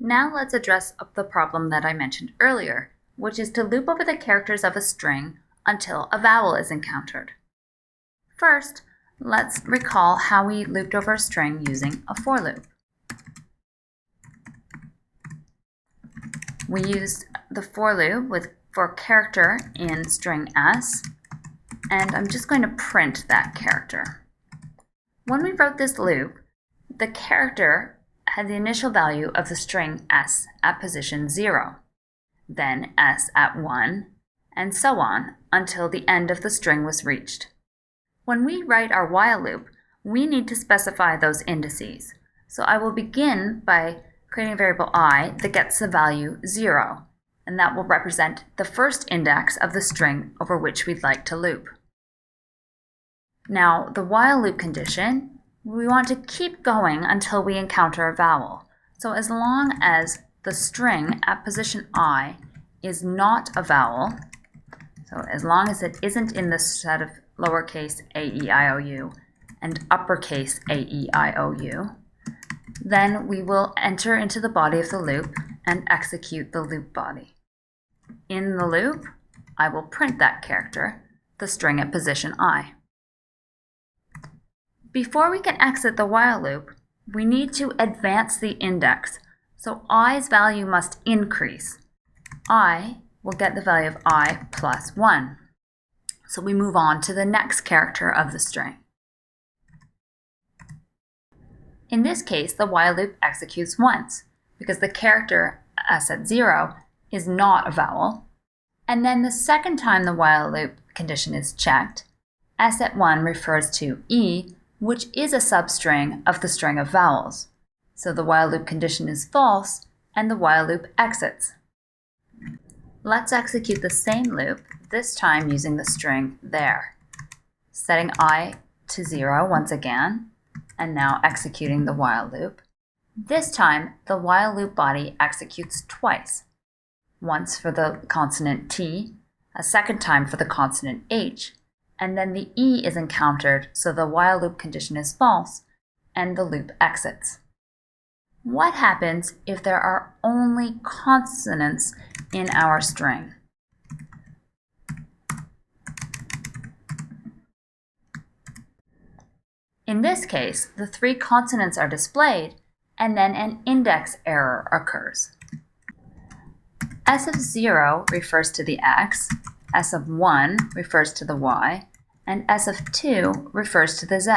Now let's address the problem that I mentioned earlier, which is to loop over the characters of a string until a vowel is encountered. First, let's recall how we looped over a string using a for loop. We used the for loop for character in string s, and I'm just going to print that character. When we wrote this loop, the character had the initial value of the string s at position 0, then s at 1, and so on until the end of the string was reached. When we write our while loop, we need to specify those indices. So I will begin by creating a variable I that gets the value 0, and that will represent the first index of the string over which we'd like to loop. Now, the while loop condition, we want to keep going until we encounter a vowel. So as long as the string at position I is not a vowel, so as long as it isn't in the set of lowercase a, e, I, o, u and uppercase a, e, I, o, u, then we will enter into the body of the loop and execute the loop body. In the loop, I will print that character, the string at position I. Before we can exit the while loop, we need to advance the index, so i's value must increase. I will get the value of I plus 1. So we move on to the next character of the string. In this case, the while loop executes once, because the character s at 0 is not a vowel. And then the second time the while loop condition is checked, s at 1 refers to e, which is a substring of the string of vowels. So the while loop condition is false, and the while loop exits. Let's execute the same loop, this time using the string there, setting I to 0 once again, and now executing the while loop. This time, the while loop body executes twice, once for the consonant t, a second time for the consonant h, and then the e is encountered, so the while loop condition is false, and the loop exits. What happens if there are only consonants in our string? In this case, the 3 consonants are displayed, and then an index error occurs. S of 0 refers to the x, S of 1 refers to the y, and S of 2 refers to the z.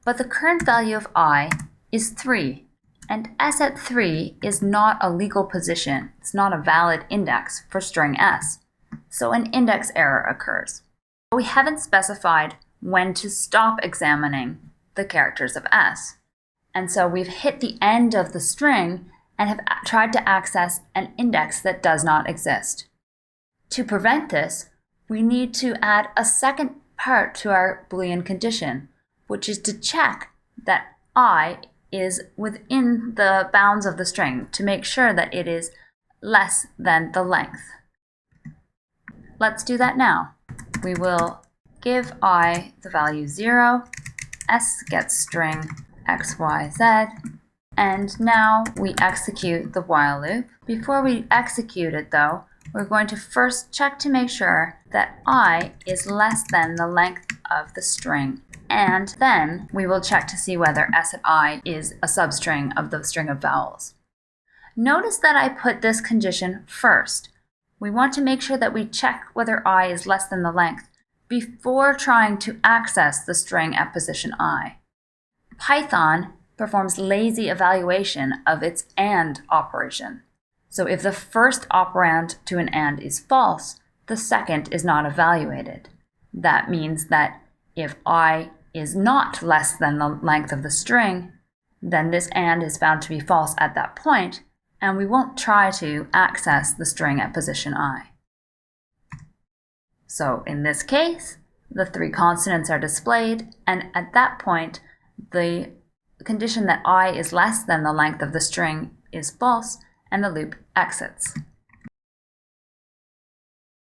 But the current value of I is 3, and S at 3 is not a legal position. It's not a valid index for string S, so an index error occurs. We haven't specified when to stop examining the characters of S, and so we've hit the end of the string and have tried to access an index that does not exist. To prevent this, we need to add a second part to our Boolean condition, which is to check that I is within the bounds of the string to make sure that it is less than the length. Let's do that now. We will give I the value 0, S gets string x, y, z, and now we execute the while loop. Before we execute it though, we're going to first check to make sure that I is less than the length of the string. And then we will check to see whether s at I is a substring of the string of vowels. Notice that I put this condition first. We want to make sure that we check whether I is less than the length before trying to access the string at position I. Python performs lazy evaluation of its AND operation. So if the first operand to an AND is false, the second is not evaluated. That means that if I is not less than the length of the string, then this AND is found to be false at that point, and we won't try to access the string at position I. So in this case, the 3 consonants are displayed, and at that point, the condition that I is less than the length of the string is false, and the loop exits.